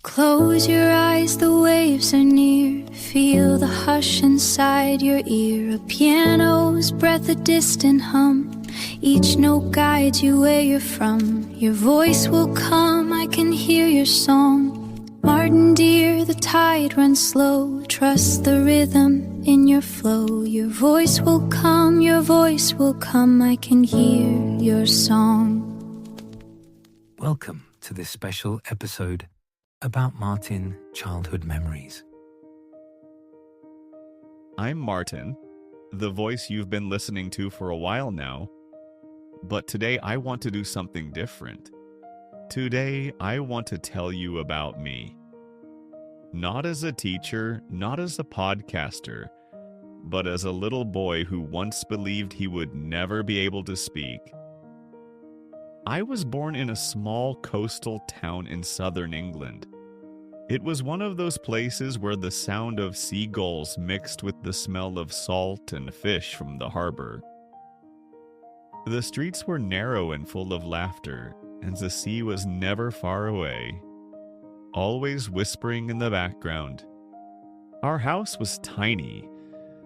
Close your eyes, the waves are near. Feel the hush inside your ear. A piano's breath, a distant hum. Each note guides you where you're from. Your voice will come, I can hear your song. Martin dear, the tide runs slow. Trust the rhythm in your flow. Your voice will come, I can hear your song. Welcome to this special episode about Martin childhood memories. I'm Martin, the voice you've been listening to for a while now, but today I want to do something different. Today I want to tell you about me. Not as a teacher, not as a podcaster, but as a little boy who once believed he would never be able to speak. I was born in a small coastal town in southern England. It was one of those places where the sound of seagulls mixed with the smell of salt and fish from the harbor. The streets were narrow and full of laughter, and the sea was never far away, always whispering in the background. Our house was tiny,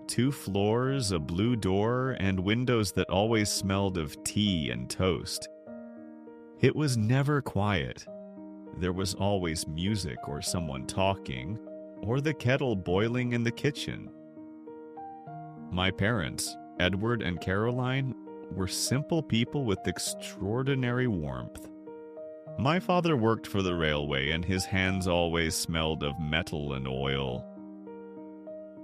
2 floors, a blue door, and windows that always smelled of tea and toast. It was never quiet. There was always music or someone talking, or the kettle boiling in the kitchen. My parents, Edward and Caroline, were simple people with extraordinary warmth. My father worked for the railway, and his hands always smelled of metal and oil.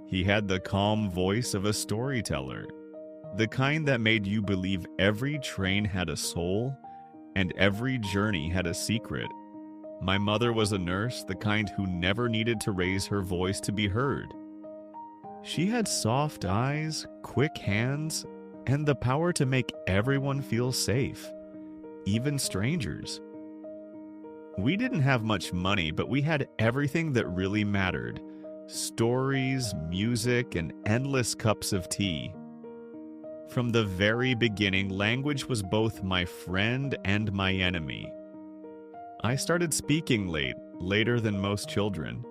He had the calm voice of a storyteller, the kind that made you believe every train had a soul and every journey had a secret. My mother was a nurse, the kind who never needed to raise her voice to be heard. She had soft eyes, quick hands, and the power to make everyone feel safe, even strangers. We didn't have much money, but we had everything that really mattered: stories, music, and endless cups of tea. From the very beginning, language was both my friend and my enemy. I started speaking later than most children.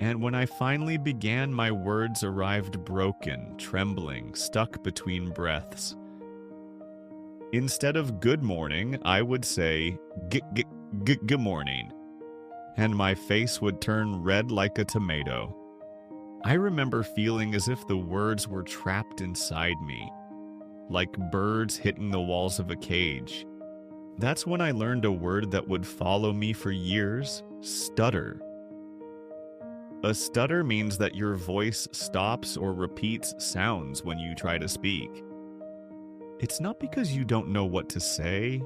And when I finally began, my words arrived broken, trembling, stuck between breaths. Instead of good morning, I would say good morning, and my face would turn red like a tomato. I remember feeling as if the words were trapped inside me, like birds hitting the walls of a cage. That's when I learned a word that would follow me for years: stutter. A stutter means that your voice stops or repeats sounds when you try to speak. It's not because you don't know what to say.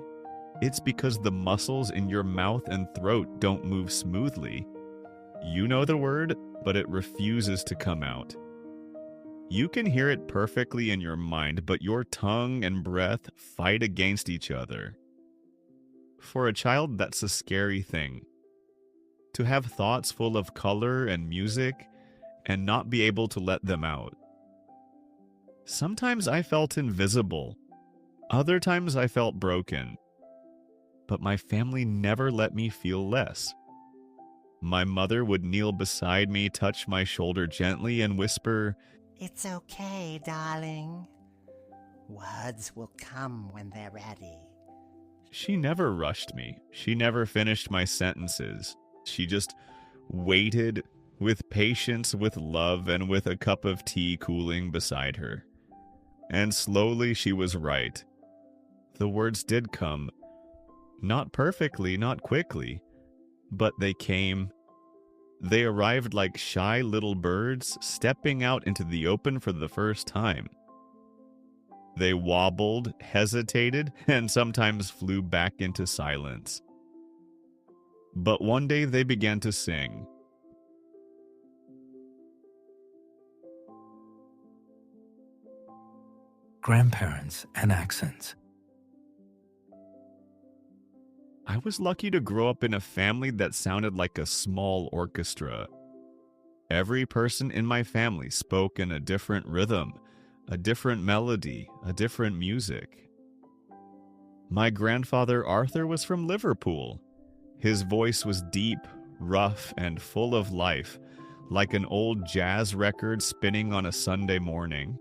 It's because the muscles in your mouth and throat don't move smoothly. You know the word, but it refuses to come out. You can hear it perfectly in your mind, but your tongue and breath fight against each other. For a child, that's a scary thing. To have thoughts full of color and music and not be able to let them out. Sometimes I felt invisible. Other times I felt broken. But my family never let me feel less. My mother would kneel beside me, touch my shoulder gently, and whisper, "It's okay, darling. Words will come when they're ready." She never rushed me. She never finished my sentences. She just waited with patience, with love, and with a cup of tea cooling beside her. And slowly she was right. The words did come. Not perfectly, not quickly, but they came. They arrived like shy little birds stepping out into the open for the first time. They wobbled, hesitated, and sometimes flew back into silence. But one day they began to sing. Grandparents and accents. I was lucky to grow up in a family that sounded like a small orchestra. Every person in my family spoke in a different rhythm, a different melody, a different music. My grandfather Arthur was from Liverpool. His voice was deep, rough, and full of life, like an old jazz record spinning on a Sunday morning.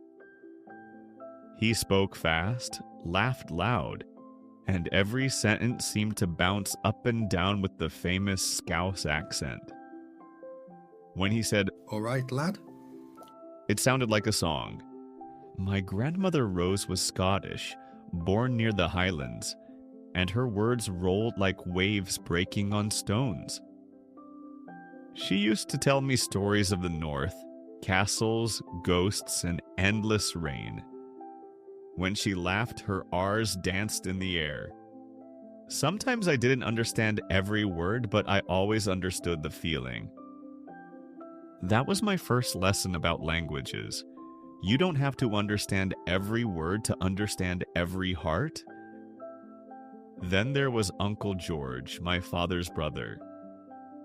He spoke fast, laughed loud, and every sentence seemed to bounce up and down with the famous Scouse accent. When he said, "All right, lad," it sounded like a song. My grandmother Rose was Scottish, born near the Highlands, and her words rolled like waves breaking on stones. She used to tell me stories of the North, castles, ghosts, and endless rain. When she laughed, her R's danced in the air. Sometimes I didn't understand every word, but I always understood the feeling. That was my first lesson about languages. You don't have to understand every word to understand every heart. Then there was Uncle George, my father's brother.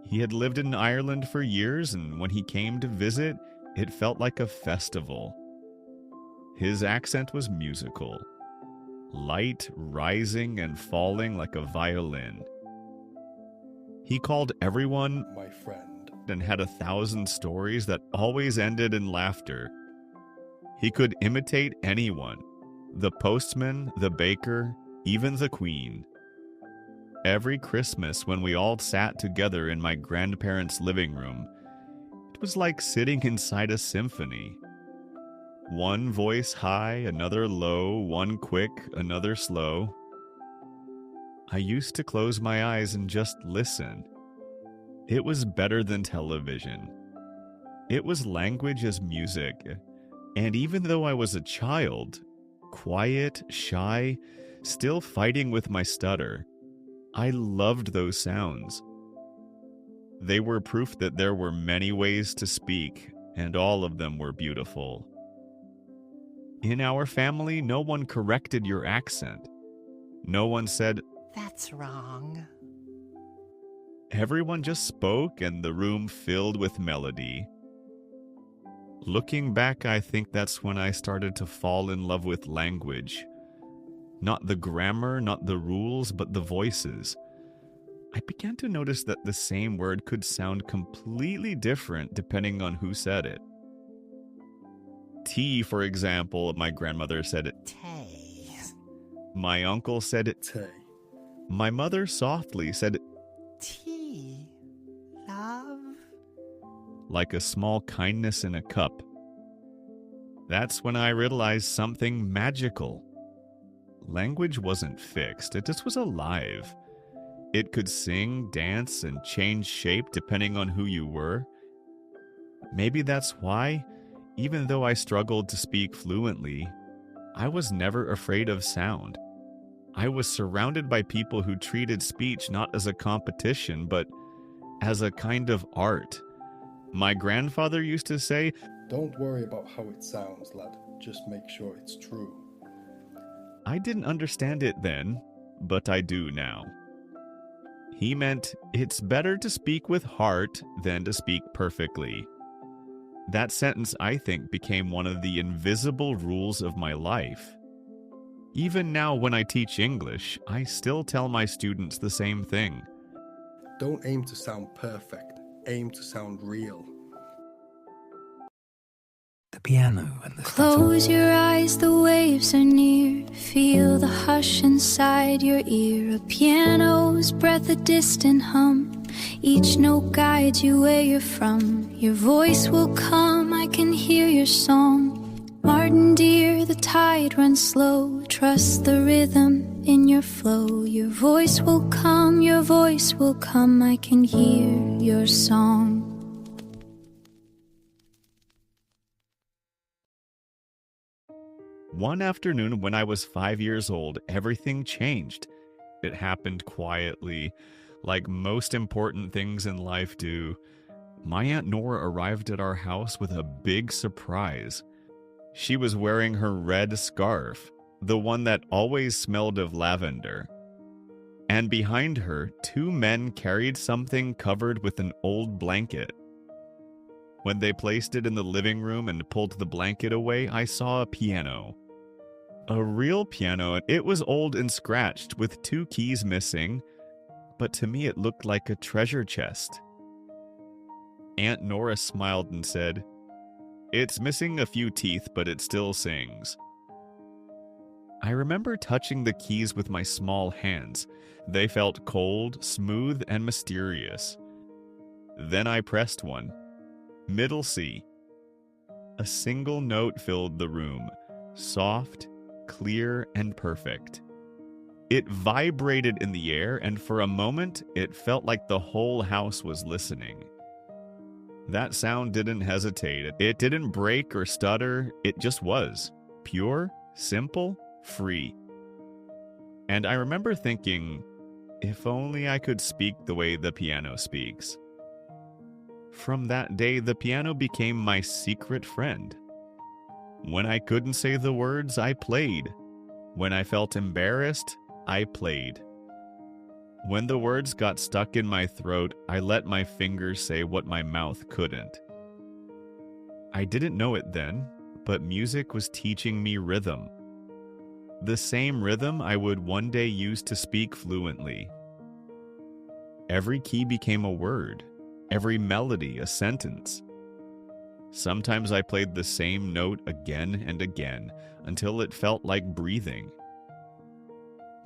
He had lived in Ireland for years, and when he came to visit, it felt like a festival. His accent was musical, light, rising, and falling like a violin. He called everyone "my friend." and had 1,000 stories that always ended in laughter. He could imitate anyone, the postman, the baker, even the queen. Every Christmas, when we all sat together in my grandparents' living room, it was like sitting inside a symphony. One voice high, another low, one quick, another slow. I used to close my eyes and just listen. It was better than television. It was language as music. And even though I was a child, quiet, shy, still fighting with my stutter, I loved those sounds. They were proof that there were many ways to speak, and all of them were beautiful. In our family, no one corrected your accent. No one said, "That's wrong." Everyone just spoke, and the room filled with melody. Looking back, I think that's when I started to fall in love with language. Not the grammar, not the rules, but the voices. I began to notice that the same word could sound completely different depending on who said it. Tea, for example, my grandmother said it. "Tay." My uncle said it. "Tay." My mother softly said it "Tea, love." like a small kindness in a cup. That's when I realized something magical. Language wasn't fixed, it just was alive. It could sing, dance, and change shape depending on who you were. Maybe that's why, even though I struggled to speak fluently, I was never afraid of sound. I was surrounded by people who treated speech not as a competition, but as a kind of art. My grandfather used to say, "Don't worry about how it sounds, lad. Just make sure it's true." I didn't understand it then, but I do now. He meant it's better to speak with heart than to speak perfectly. That sentence, I think, became one of the invisible rules of my life. Even now, when I teach English, I still tell my students the same thing. Don't aim to sound perfect. Aim to sound real. The piano and the Close your eyes, the waves are near. Feel the hush inside your ear. A piano's breath, a distant hum. Each note guides you where you're from. Your voice will come, I can hear your song. Martin dear, the tide runs slow. Trust the rhythm in your flow. Your voice will come, I can hear your song. One afternoon when I was 5 years old, everything changed. It happened quietly, like most important things in life do. My Aunt Nora arrived at our house with a big surprise. She was wearing her red scarf, the one that always smelled of lavender. And behind her, 2 men carried something covered with an old blanket. When they placed it in the living room and pulled the blanket away, I saw a piano. A real piano. It was old and scratched with 2 keys missing, but to me it looked like a treasure chest. Aunt Nora smiled and said, "It's missing a few teeth, but it still sings." I remember touching the keys with my small hands. They felt cold, smooth, and mysterious. Then I pressed one. Middle C. A single note filled the room, soft, clear, and perfect. It vibrated in the air, and for a moment, it felt like the whole house was listening. That sound didn't hesitate. It didn't break or stutter. It just was. Pure, simple, free. And I remember thinking, if only I could speak the way the piano speaks. From that day, the piano became my secret friend. When I couldn't say the words, I played. When I felt embarrassed, I played. When the words got stuck in my throat, I let my fingers say what my mouth couldn't. I didn't know it then, but music was teaching me rhythm. The same rhythm I would one day use to speak fluently. Every key became a word, every melody a sentence. Sometimes I played the same note again and again until it felt like breathing.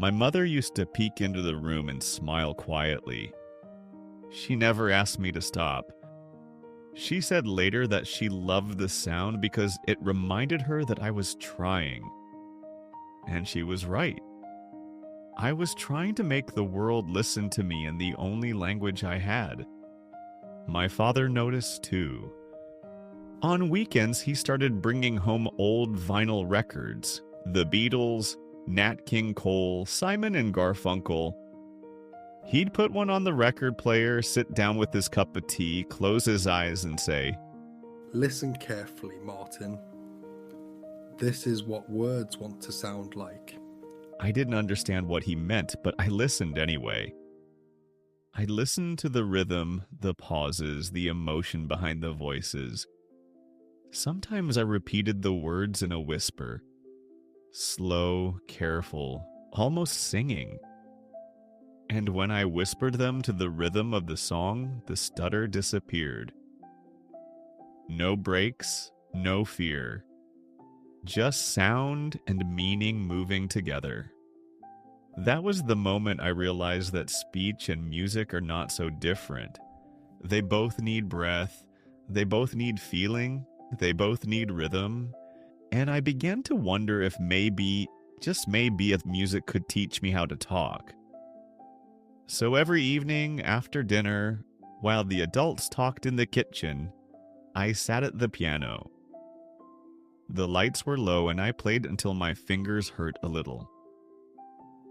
My mother used to peek into the room and smile quietly. She never asked me to stop. She said later that she loved the sound because it reminded her that I was trying. And she was right. I was trying to make the world listen to me in the only language I had. My father noticed too. On weekends, he started bringing home old vinyl records, the Beatles, Nat King Cole, Simon and Garfunkel. He'd put one on the record player, sit down with his cup of tea, close his eyes and say, Listen carefully, Martin. This is what words want to sound like. I didn't understand what he meant, but I listened anyway. I listened to the rhythm, the pauses, the emotion behind the voices. Sometimes I repeated the words in a whisper. Slow, careful, almost singing. And when I whispered them to the rhythm of the song, the stutter disappeared. No breaks, no fear. Just sound and meaning moving together. That was the moment I realized that speech and music are not so different. They both need breath, they both need feeling, they both need rhythm, and I began to wonder if maybe, just maybe, if music could teach me how to talk. So every evening after dinner, while the adults talked in the kitchen, I sat at the piano. The lights were low and I played until my fingers hurt a little.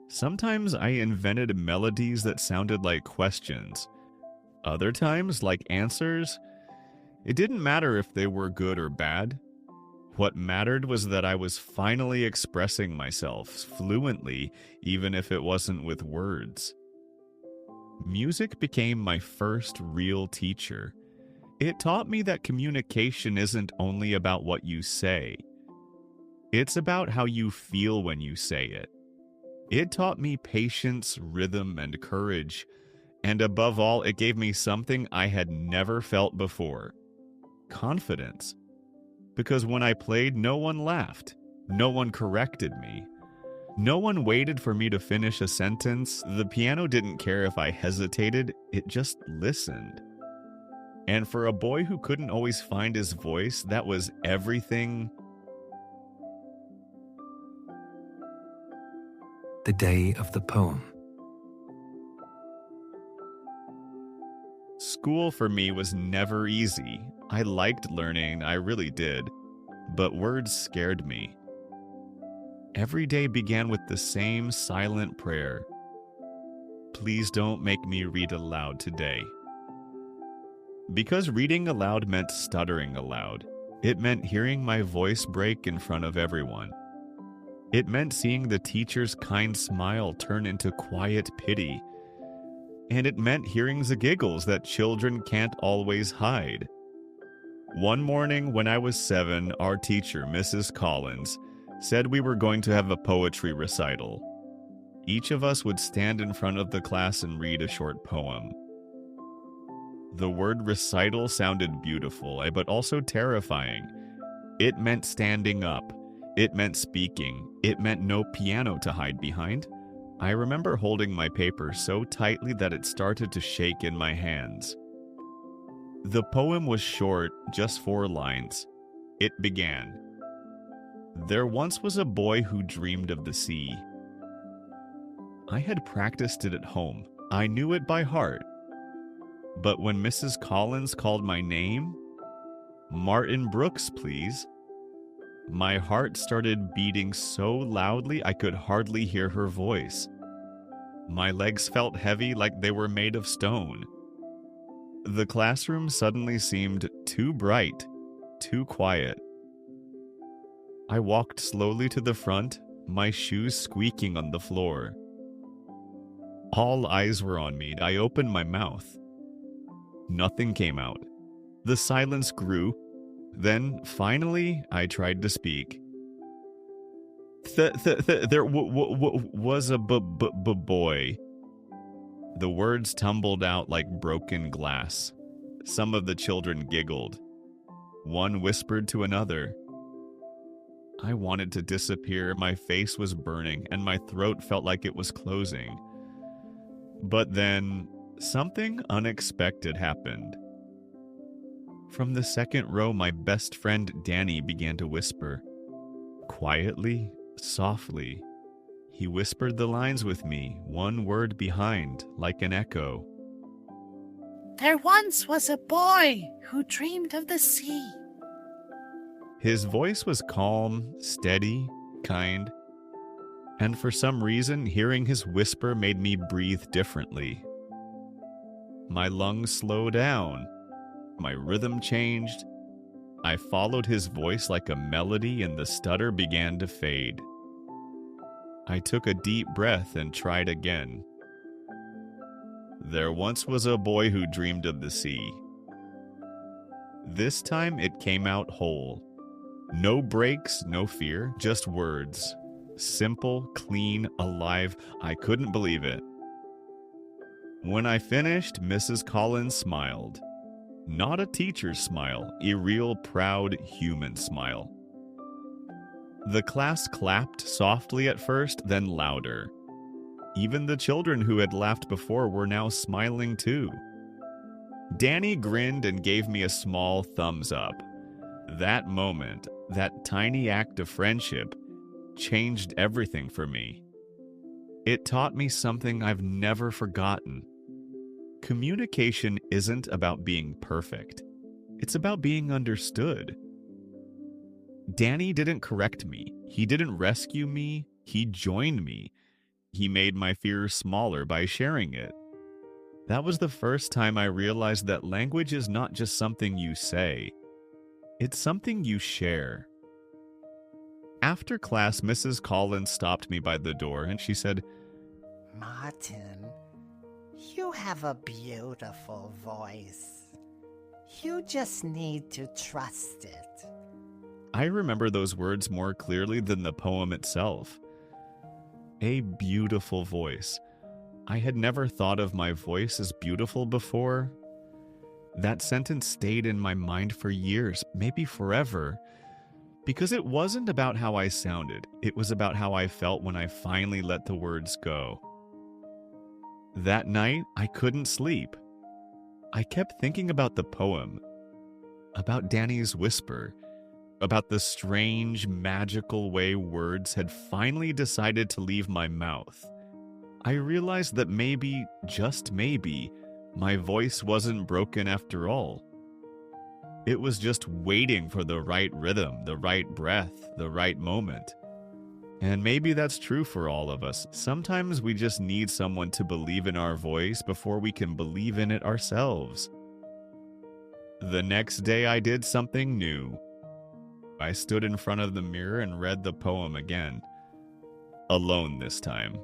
Sometimes I invented melodies that sounded like questions. Other times, like answers. It didn't matter if they were good or bad. What mattered was that I was finally expressing myself fluently, even if it wasn't with words. Music became my first real teacher. It taught me that communication isn't only about what you say. It's about how you feel when you say it. It taught me patience, rhythm, and courage. And above all, it gave me something I had never felt before: confidence. Because when I played, no one laughed. No one corrected me. No one waited for me to finish a sentence. The piano didn't care if I hesitated. It just listened. And for a boy who couldn't always find his voice, that was everything. The day of the poem. School for me was never easy. I liked learning, I really did. But words scared me. Every day began with the same silent prayer. Please don't make me read aloud today. Because reading aloud meant stuttering aloud. It meant hearing my voice break in front of everyone. It meant seeing the teacher's kind smile turn into quiet pity. And it meant hearing the giggles that children can't always hide. One morning when I was 7, our teacher, Mrs. Collins, said we were going to have a poetry recital. Each of us would stand in front of the class and read a short poem. The word recital sounded beautiful, but also terrifying. It meant standing up. It meant speaking. It meant no piano to hide behind. I remember holding my paper so tightly that it started to shake in my hands. The poem was short, just 4 lines. It began, "There once was a boy who dreamed of the sea." I had practiced it at home. I knew it by heart. But when Mrs. Collins called my name, "Martin Brooks, please," my heart started beating so loudly I could hardly hear her voice. My legs felt heavy like they were made of stone. The classroom suddenly seemed too bright, too quiet. I walked slowly to the front, my shoes squeaking on the floor. All eyes were on me. I opened my mouth. Nothing came out. The silence grew. Then, finally, I tried to speak. There was a boy. The words tumbled out like broken glass. Some of the children giggled. One whispered to another. I wanted to disappear. My face was burning, and my throat felt like it was closing. But then, something unexpected happened. From the second row, my best friend Danny began to whisper. Quietly, softly, he whispered the lines with me, one word behind, like an echo. There once was a boy who dreamed of the sea. His voice was calm, steady, kind, and for some reason, hearing his whisper made me breathe differently. My lungs slowed down. My rhythm changed. I followed his voice like a melody, and the stutter began to fade. I took a deep breath and tried again. There once was a boy who dreamed of the sea. This time it came out whole. No breaks, no fear, just words. Simple, clean, alive. I couldn't believe it. When I finished, Mrs. Collins smiled. Not a teacher's smile, a real proud human smile. The class clapped softly at first, then louder. Even the children who had laughed before were now smiling too. Danny grinned and gave me a small thumbs up. That moment, that tiny act of friendship, changed everything for me. It taught me something I've never forgotten. Communication isn't about being perfect. It's about being understood. Danny didn't correct me. He didn't rescue me. He joined me. He made my fears smaller by sharing it. That was the first time I realized that language is not just something you say. It's something you share. After class, Mrs. Collins stopped me by the door and she said, Martin, you have a beautiful voice. You just need to trust it. I remember those words more clearly than the poem itself. A beautiful voice. I had never thought of my voice as beautiful before. That sentence stayed in my mind for years, maybe forever, because it wasn't about how I sounded. It was about how I felt when I finally let the words go. That night, I couldn't sleep. I kept thinking about the poem, about Danny's whisper, about the strange, magical way words had finally decided to leave my mouth. I realized that maybe, just maybe, my voice wasn't broken after all. It was just waiting for the right rhythm, the right breath, the right moment. And maybe that's true for all of us. Sometimes we just need someone to believe in our voice before we can believe in it ourselves. The next day I did something new. I stood in front of the mirror and read the poem again. Alone this time.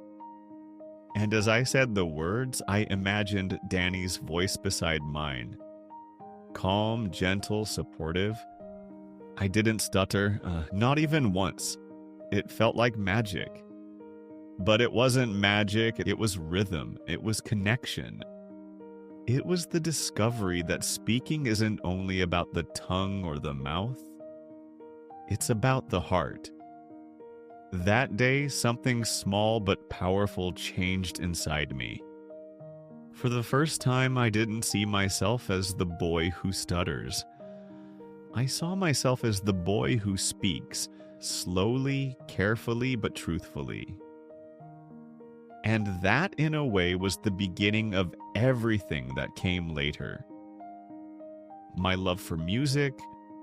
And as I said the words, I imagined Danny's voice beside mine. Calm, gentle, supportive. I didn't stutter, not even once. It felt like magic. But it wasn't magic, it was rhythm, it was connection. It was the discovery that speaking isn't only about the tongue or the mouth. It's about the heart. That day, something small but powerful changed inside me. For the first time, I didn't see myself as the boy who stutters. I saw myself as the boy who speaks, slowly, carefully, but truthfully. And that, in a way, was the beginning of everything that came later. My love for music,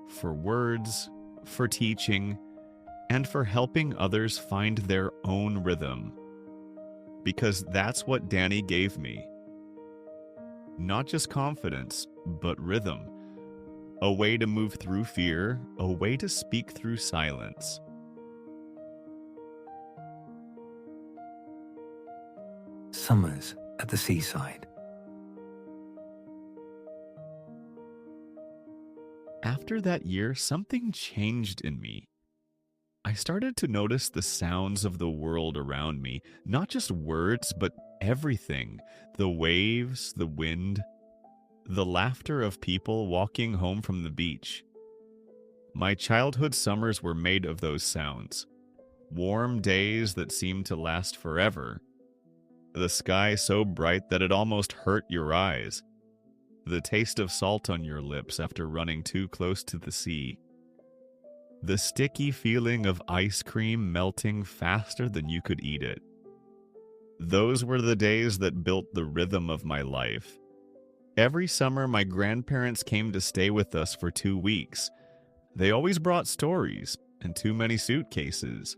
for words, for teaching, and for helping others find their own rhythm. Because that's what Danny gave me. Not just confidence, but rhythm. A way to move through fear, a way to speak through silence. Summers at the seaside. After that year, something changed in me. I started to notice the sounds of the world around me, not just words, but everything. The waves, the wind, the laughter of people walking home from the beach. My childhood summers were made of those sounds. Warm days that seemed to last forever. The sky so bright that it almost hurt your eyes. The taste of salt on your lips after running too close to the sea. The sticky feeling of ice cream melting faster than you could eat it. Those were the days that built the rhythm of my life. Every summer, my grandparents came to stay with us for 2 weeks. They always brought stories and too many suitcases.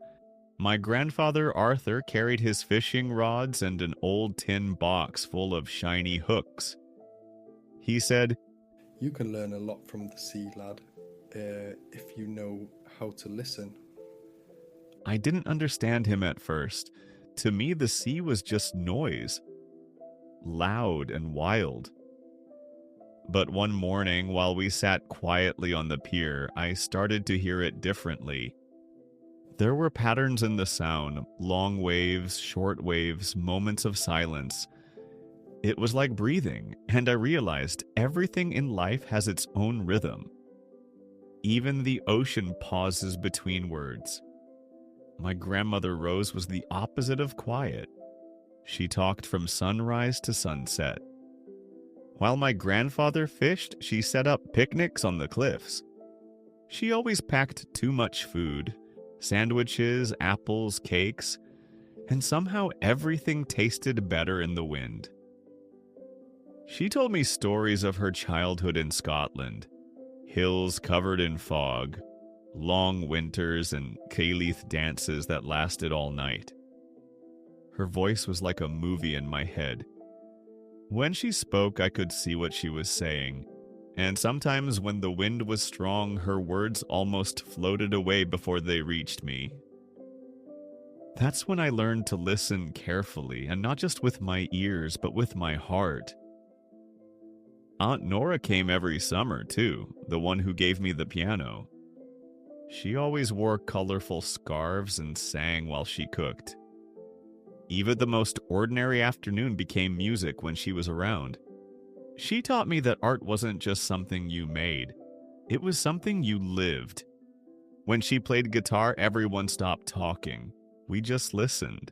My grandfather Arthur carried his fishing rods and an old tin box full of shiny hooks. He said, You can learn a lot from the sea, lad, if you know how to listen. I didn't understand him at first. To me, the sea was just noise. Loud and wild. But one morning, while we sat quietly on the pier, I started to hear it differently. There were patterns in the sound, long waves, short waves, moments of silence. It was like breathing, and I realized everything in life has its own rhythm. Even the ocean pauses between words. My grandmother Rose was the opposite of quiet. She talked from sunrise to sunset. While my grandfather fished, she set up picnics on the cliffs. She always packed too much food, sandwiches, apples, cakes, and somehow everything tasted better in the wind. She told me stories of her childhood in Scotland, hills covered in fog, long winters, and Cailleith dances that lasted all night. Her voice was like a movie in my head. When she spoke, I could see what she was saying, and sometimes when the wind was strong, her words almost floated away before they reached me. That's when I learned to listen carefully, and not just with my ears, but with my heart. Aunt Nora came every summer, too, the one who gave me the piano. She always wore colorful scarves and sang while she cooked. Even the most ordinary afternoon became music when she was around. She taught me that art wasn't just something you made. It was something you lived. When she played guitar, everyone stopped talking. We just listened.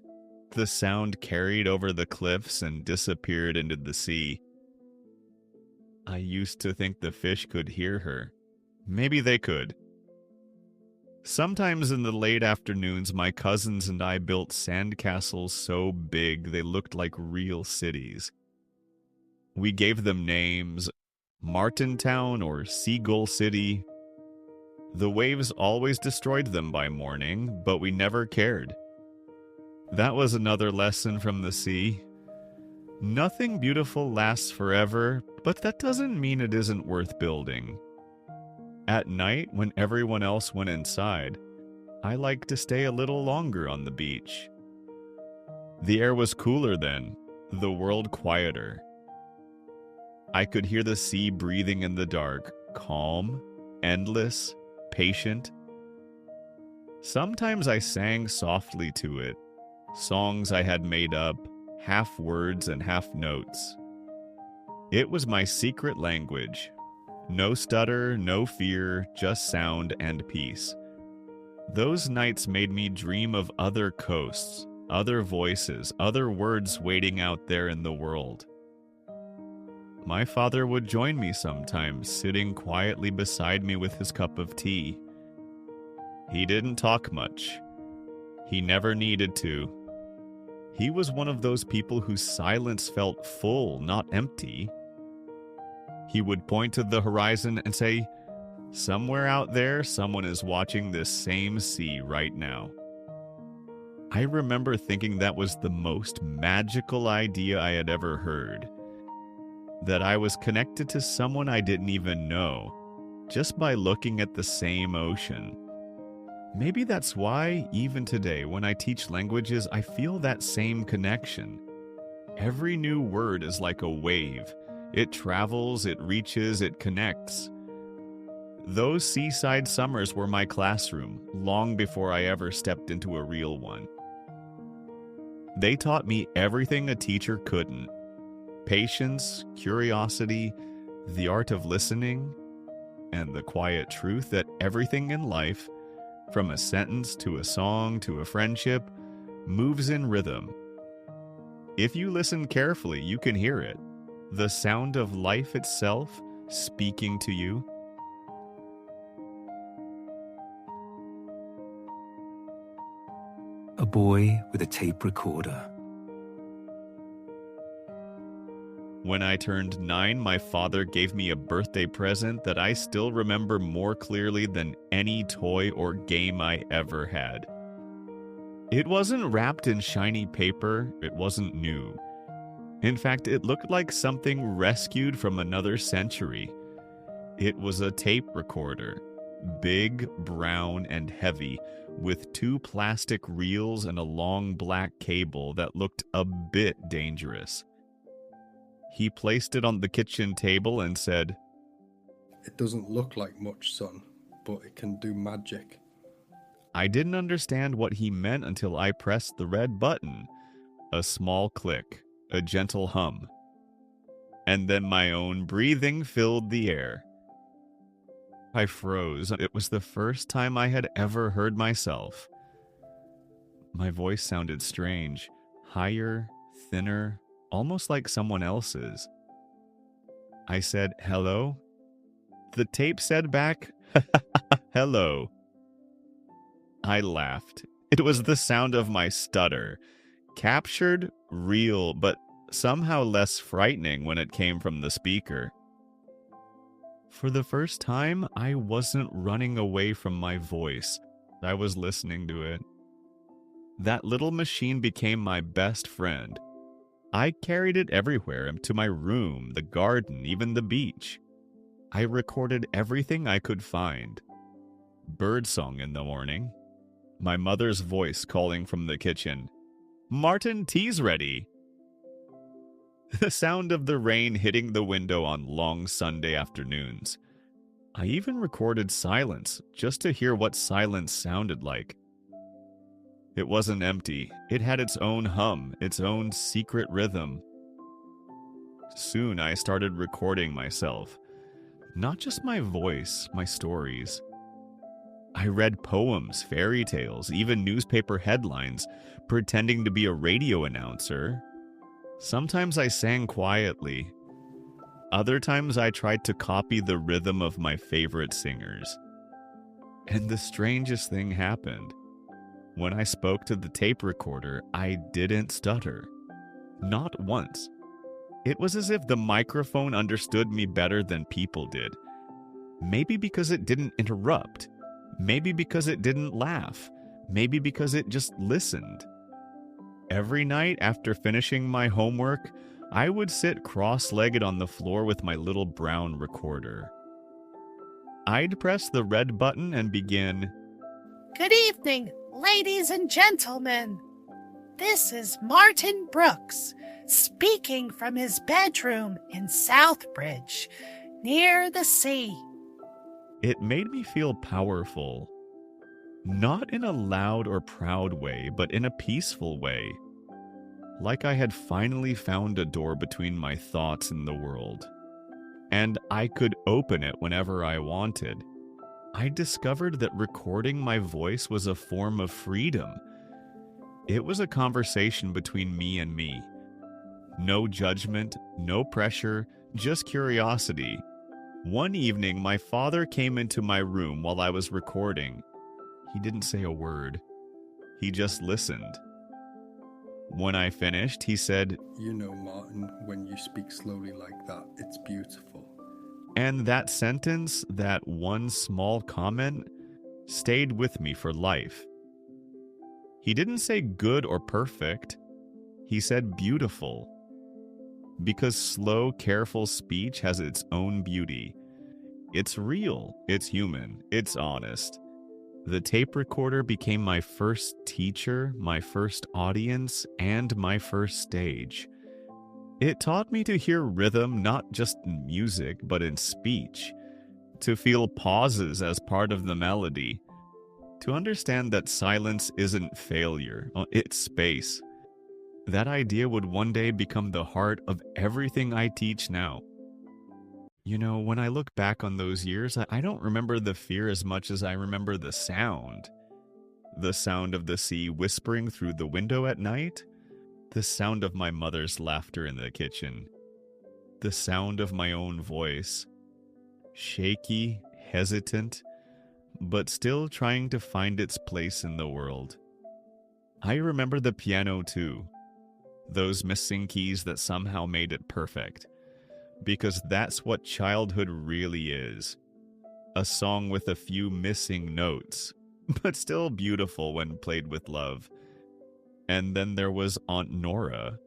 The sound carried over the cliffs and disappeared into the sea. I used to think the fish could hear her. Maybe they could. Sometimes in the late afternoons, my cousins and I built sandcastles so big they looked like real cities. We gave them names, Martintown or Seagull City. The waves always destroyed them by morning, but we never cared. That was another lesson from the sea. Nothing beautiful lasts forever, but that doesn't mean it isn't worth building. At night, when everyone else went inside, I liked to stay a little longer on the beach. The air was cooler then, the world quieter. I could hear the sea breathing in the dark, calm, endless, patient. Sometimes I sang softly to it, songs I had made up, half words and half notes. It was my secret language. No stutter, no fear, just sound and peace. Those nights made me dream of other coasts, other voices, other words waiting out there in the world. My father would join me sometimes, sitting quietly beside me with his cup of tea. He didn't talk much. He never needed to. He was one of those people whose silence felt full, not empty. He would point to the horizon and say, "Somewhere out there, someone is watching this same sea right now." I remember thinking that was the most magical idea I had ever heard. That I was connected to someone I didn't even know, just by looking at the same ocean. Maybe that's why, even today, when I teach languages, I feel that same connection. Every new word is like a wave. It travels, it reaches, it connects. Those seaside summers were my classroom, long before I ever stepped into a real one. They taught me everything a teacher couldn't. Patience, curiosity, the art of listening, and the quiet truth that everything in life, from a sentence to a song to a friendship, moves in rhythm. If you listen carefully, you can hear it. The sound of life itself speaking to you. A boy with a tape recorder. When I turned 9, my father gave me a birthday present that I still remember more clearly than any toy or game I ever had. It wasn't wrapped in shiny paper, it wasn't new. In fact, it looked like something rescued from another century. It was a tape recorder, big, brown, and heavy, with 2 plastic reels and a long black cable that looked a bit dangerous. He placed it on the kitchen table and said, "It doesn't look like much, son, but it can do magic." I didn't understand what he meant until I pressed the red button. A small click, a gentle hum, and then my own breathing filled the air. I froze. It was the first time I had ever heard myself. My voice sounded strange, higher, thinner, almost like someone else's. I said, "Hello?" The tape said back, "Hello." I laughed. It was the sound of my stutter. Captured, real, but somehow less frightening when it came from the speaker. For the first time, I wasn't running away from my voice. I was listening to it. That little machine became my best friend. I carried it everywhere, to my room, the garden, even the beach. I recorded everything I could find. Birdsong in the morning. My mother's voice calling from the kitchen, "Martin, tea's ready." The sound of the rain hitting the window on long Sunday afternoons. I even recorded silence, just to hear what silence sounded like. It wasn't empty. It had its own hum, its own secret rhythm. Soon I started recording myself. Not just my voice, my stories. I read poems, fairy tales, even newspaper headlines, pretending to be a radio announcer. Sometimes I sang quietly. Other times I tried to copy the rhythm of my favorite singers. And the strangest thing happened. When I spoke to the tape recorder, I didn't stutter. Not once. It was as if the microphone understood me better than people did. Maybe because it didn't interrupt. Maybe because it didn't laugh. Maybe because it just listened. Every night after finishing my homework, I would sit cross-legged on the floor with my little brown recorder. I'd press the red button and begin, Good evening, ladies and gentlemen. This is Martin Brooks, speaking from his bedroom in Southbridge, near the sea. It made me feel powerful. Not in a loud or proud way, but in a peaceful way. like I had finally found a door between my thoughts and the world, and I could open it whenever I wanted. I discovered that recording my voice was a form of freedom. It was a conversation between me and me. No judgment, no pressure, just curiosity. One evening, my father came into my room while I was recording. He didn't say a word. He just listened. When I finished, he said, You know, Martin, when you speak slowly like that, it's beautiful. and that sentence, that one small comment, stayed with me for life. He didn't say good or perfect. He said beautiful. Because slow, careful speech has its own beauty. It's real, it's human, it's honest. The tape recorder became my first teacher, my first audience, and my first stage. It taught me to hear rhythm not just in music, but in speech, to feel pauses as part of the melody, to understand that silence isn't failure, it's space. That idea would one day become the heart of everything I teach now. You know, when I look back on those years, I don't remember the fear as much as I remember the sound. The sound of the sea whispering through the window at night. The sound of my mother's laughter in the kitchen. The sound of my own voice. Shaky, hesitant, but still trying to find its place in the world. I remember the piano too. Those missing keys that somehow made it perfect. Because that's what childhood really is. A song with a few missing notes, but still beautiful when played with love. And then there was Aunt Nora.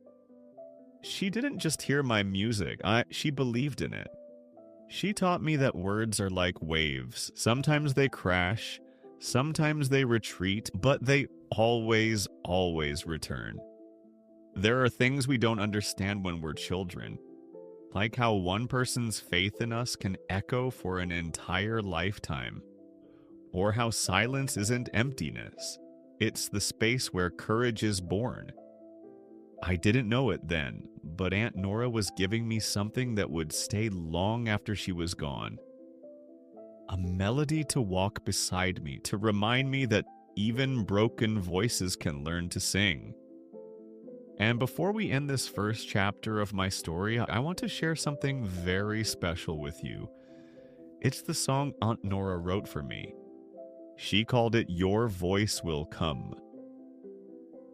She didn't just hear my music, she believed in it. She taught me that words are like waves. Sometimes they crash, sometimes they retreat, but they always, always return. There are things we don't understand when we're children, like how one person's faith in us can echo for an entire lifetime, or how silence isn't emptiness. It's the space where courage is born. I didn't know it then, but Aunt Nora was giving me something that would stay long after she was gone. A melody to walk beside me, to remind me that even broken voices can learn to sing. And before we end this first chapter of my story, I want to share something very special with you. It's the song Aunt Nora wrote for me. She called it Your Voice Will Come.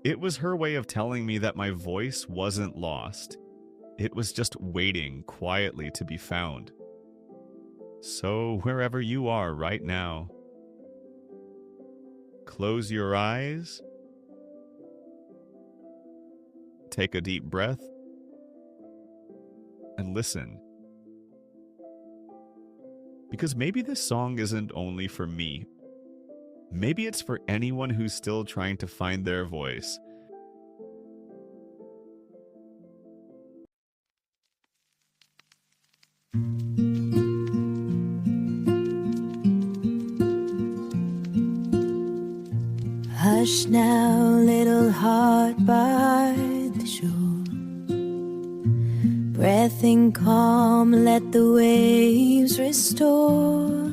It was her way of telling me that my voice wasn't lost. It was just waiting quietly to be found. So wherever you are right now, close your eyes, take a deep breath, and listen. Because maybe this song isn't only for me. Maybe it's for anyone who's still trying to find their voice. Hush now, little heart by the shore. Breath in calm, let the waves restore.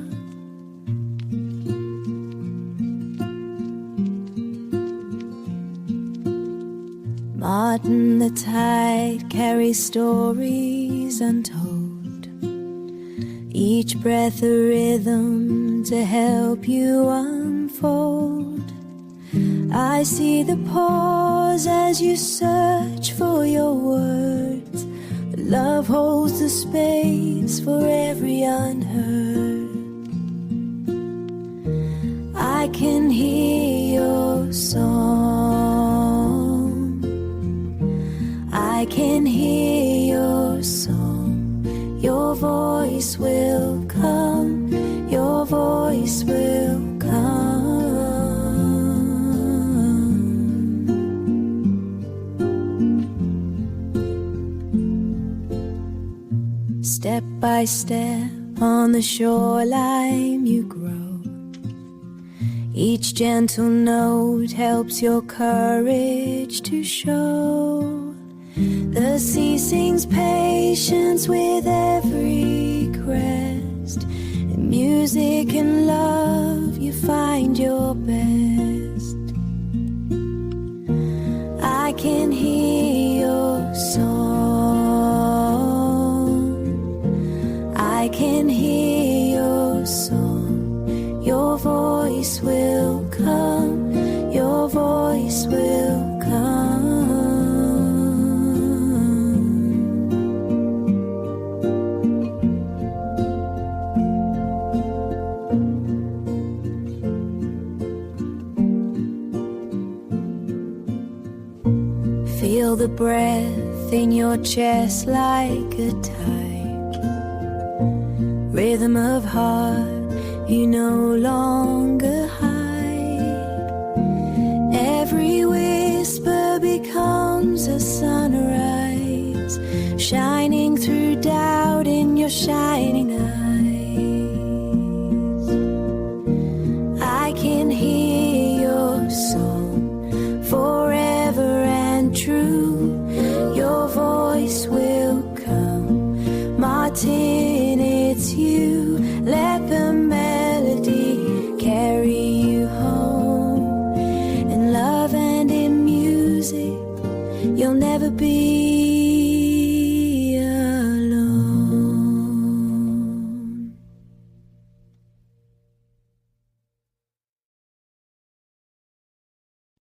Martin, the tide carries stories untold. Each breath a rhythm to help you unfold. I see the pause as you search for your words. But love holds the space for every unheard. I can hear your song. I can hear your song. Your voice will come. Your voice will come. Step by step on the shoreline you grow. Each gentle note helps your courage to show. The sea sings patience with every crest. In music and love you find your best. I can hear your song. I can hear your song. Your voice will come. Your voice will come. Feel the breath in your chest like a tide. Rhythm of heart you no longer hide. Every whisper becomes a sunrise, shining through doubt in your shining eyes. I can hear your song forever and true. Your voice will come. Martin, it's you. Let the melody carry you home. In love and in music, you'll never be